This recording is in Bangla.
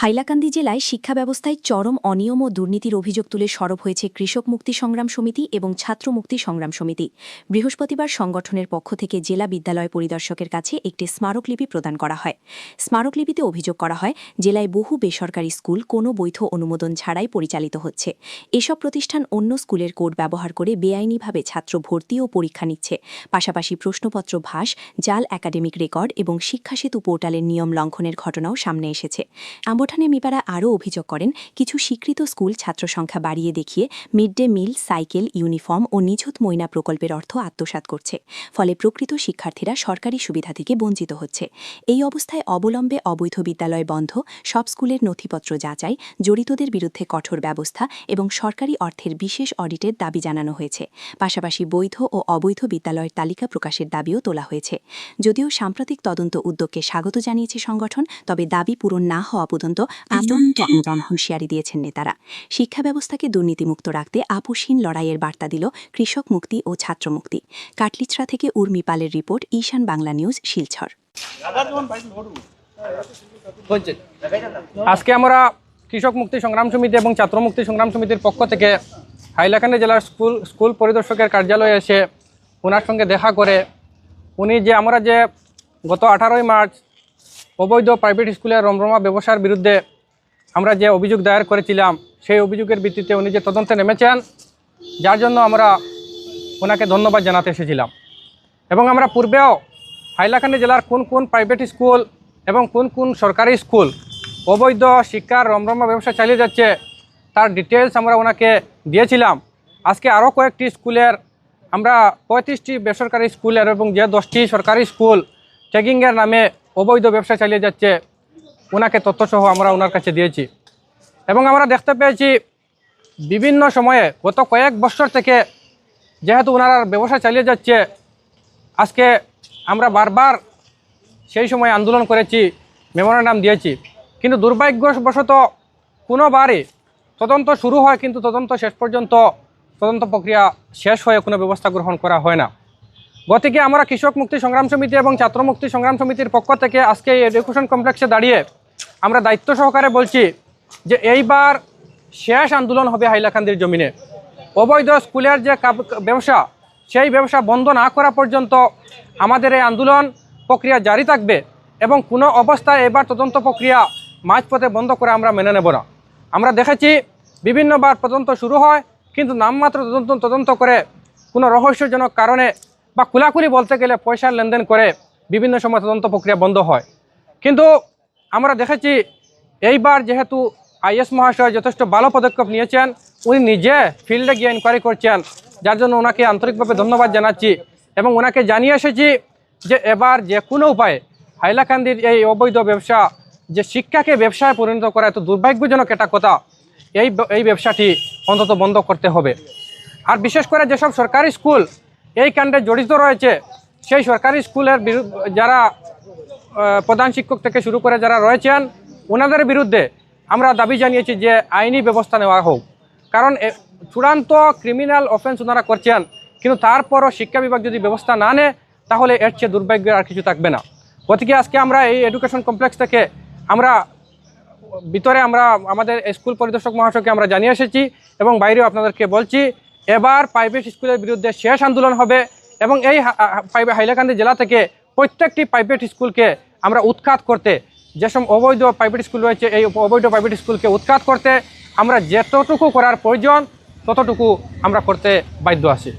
হাইলাকান্দি জেলায় শিক্ষা ব্যবস্থায় চরম অনিয়ম ও দুর্নীতির অভিযোগ তুলে সরব হয়েছে কৃষক মুক্তি সংগ্রাম সমিতি এবং ছাত্র মুক্তি সংগ্রাম সমিতি। বৃহস্পতিবার সংগঠনের পক্ষ থেকে জেলা বিদ্যালয় পরিদর্শকের কাছে একটি স্মারকলিপি প্রদান করা হয়। স্মারকলিপিতে অভিযোগ করা হয়, জেলায় বহু বেসরকারি স্কুল কোনো বৈধ অনুমোদন ছাড়াই পরিচালিত হচ্ছে। এসব প্রতিষ্ঠান অন্য স্কুলের কোড ব্যবহার করে বেআইনিভাবে ছাত্র ভর্তি ও পরীক্ষা নিচ্ছে। পাশাপাশি প্রশ্নপত্র ভাস, জাল একাডেমিক রেকর্ড এবং শিক্ষাসেতু পোর্টালের নিয়ম লঙ্ঘনের ঘটনাও সামনে এসেছে। আম্বঠানে মিপারা আরও অভিযোগ করেন, কিছু স্বীকৃত স্কুল ছাত্র সংখ্যা বাড়িয়ে দেখিয়ে mid day meal, cycle, uniform ও নিযুত ময়না প্রকল্পের অর্থ আত্মসাৎ করছে। ফলে প্রকৃত শিক্ষার্থীরা সরকারি সুবিধা থেকে বঞ্চিত হচ্ছে। এই অবস্থায় অবলম্বে অবৈধ বিদ্যালয় বন্ধ, সব স্কুলের নথিপত্র যাচাই, জড়িতদের বিরুদ্ধে কঠোর ব্যবস্থা এবং সরকারি অর্থের বিশেষ অডিটের দাবি জানানো হয়েছে। পাশাপাশি বৈধ ও অবৈধ বিদ্যালয়ের তালিকা প্রকাশের দাবিও তোলা হয়েছে। যদিও সাম্প্রতিক তদন্ত উদ্যোগকে স্বাগত জানিয়েছে সংগঠন, তবে দাবি পূরণ না হওয়া পর্যন্ত আন্দোলন হুঁশিয়ারি দিয়েছেন নেতারা। শিক্ষা ব্যবস্থাকে দুর্নীতিমুক্ত রাখতে আপোষহীন লড়াইয়ের বার্তা দিল কৃষক মুক্তি ও ছাত্র মুক্তি। কাটলিচড়া থেকে উর্মি পালের রিপোর্ট, ঈশান বাংলা নিউজ, শিলচর। আজকে আমরা কৃষক মুক্তি সংগ্রাম সমিতি এবং ছাত্র মুক্তি সংগ্রাম সমিতির পক্ষ থেকে হাইলাকান্দি জেলার স্কুল পরিদর্শকের কার্যালয়ে এসে ওনার সঙ্গে দেখা করে উনি যে আমরা যে গত 18ই মার্চ অবৈধ প্রাইভেট স্কুলের রমরমা ব্যবসার বিরুদ্ধে আমরা যে অভিযোগ দায়ের করেছিলাম, সেই অভিযোগের ভিত্তিতে উনি যে তদন্তে নেমেছেন, যার জন্য আমরা ওনাকে ধন্যবাদ জানাতে এসেছিলাম। এবং আমরা পূর্বেও হাইলাকান্দি জেলার কোন কোন প্রাইভেট স্কুল এবং কোন কোন সরকারি স্কুল অবৈধ শিক্ষার রমরমা ব্যবসা চালিয়ে যাচ্ছে তার ডিটেলস আমরা ওনাকে দিয়েছিলাম। আজকে আরও কয়েকটি স্কুলের আমরা 35টি বেসরকারি স্কুলের এবং যে 10টি সরকারি স্কুল ট্যাগিংয়ের নামে অবৈধ ব্যবসা চালিয়ে যাচ্ছে ওনাকে তথ্যসহ আমরা ওনার কাছে দিয়েছি। এবং আমরা দেখতে পেয়েছি বিভিন্ন সময়ে গত কয়েক বছর থেকে যেহেতু ওনারা ব্যবসা চালিয়ে যাচ্ছে, আজকে আমরা বারবার সেই সময় আন্দোলন করেছি, মেমোরেন্ডাম দিয়েছি, কিন্তু দুর্ভাগ্যবশত কোনোবারই তদন্ত শুরু হয় কিন্তু তদন্ত শেষ পর্যন্ত তদন্ত প্রক্রিয়া শেষ হয়ে কোনো ব্যবস্থা গ্রহণ করা হয় না। গতিকে আমরা কৃষক মুক্তি সংগ্রাম সমিতি এবং ছাত্র মুক্তি সংগ্রাম সমিতির পক্ষ থেকে আজকে এই এডুকেশন কমপ্লেক্সে দাঁড়িয়ে আমরা দায়িত্ব সহকারে বলছি যে এইবার শেষ আন্দোলন হবে হাইলাকান্দির জমিনে। অবৈধ স্কুলের যে ব্যবসা, সেই ব্যবসা বন্ধ না করা পর্যন্ত আমাদের এই আন্দোলন প্রক্রিয়া জারি থাকবে এবং কোনো অবস্থায় এবার তদন্ত প্রক্রিয়া মাঝপথে বন্ধ করে আমরা মেনে নেব না। আমরা দেখেছি বিভিন্নবার তদন্ত শুরু হয় কিন্তু নামমাত্র তদন্ত করে কোনো রহস্যজনক কারণে বা খোলাখুলি বলতে গেলে পয়সার লেনদেন করে বিভিন্ন সময় তদন্ত প্রক্রিয়া বন্ধ হয়। কিন্তু আমরা দেখেছি এইবার যেহেতু আইএস মহাশয় যথেষ্ট ভালো পদক্ষেপ নিয়েছেন, উনি নিজে ফিল্ডে গিয়ে ইনকোয়ারি করছেন, যার জন্য ওনাকে আন্তরিকভাবে ধন্যবাদ জানাচ্ছি। এবং ওনাকে জানিয়ে এসেছি যে এবার যে কোনো উপায়ে হাইলাকান্দির এই অবৈধ ব্যবসা, যে শিক্ষাকে ব্যবসায় পরিণত করা এত দুর্ভাগ্যজনক একটা কথা, এই ব্যবসাটি অন্তত বন্ধ করতে হবে। আর বিশেষ করে যেসব সরকারি স্কুল এই কাণ্ডে জড়িত রয়েছে, সেই সরকারি স্কুলের যারা প্রধান শিক্ষক থেকে শুরু করে যারা রয়েছেন, ওনাদের বিরুদ্ধে আমরা দাবি জানিয়েছি যে আইনি ব্যবস্থা নেওয়া হোক। কারণ চূড়ান্ত ক্রিমিনাল অফেন্স ওনারা করছেন, কিন্তু তারপরও শিক্ষা বিভাগ যদি ব্যবস্থা না নেয় তাহলে এর চেয়ে দুর্ভাগ্যের আর কিছু থাকবে না। গতিকে আজকে আমরা এই এডুকেশন কমপ্লেক্স থেকে আমরা ভিতরে আমরা আমাদের স্কুল পরিদর্শক মহাশয়কে আমরা জানিয়ে এসেছি এবং বাইরেও আপনাদেরকে বলছি, এবার প্রাইভেট স্কুলের বিরুদ্ধে শেষ আন্দোলন হবে এবং এই হাইলাকান্দি জেলা থেকে প্রত্যেকটি প্রাইভেট স্কুলকে আমরা উৎখাত করতে, যেসব অবৈধ প্রাইভেট স্কুল রয়েছে এই অবৈধ প্রাইভেট স্কুলকে উৎখাত করতে আমরা যতটুকু করার প্রয়োজন ততটুকু আমরা করতে বাধ্য আছি।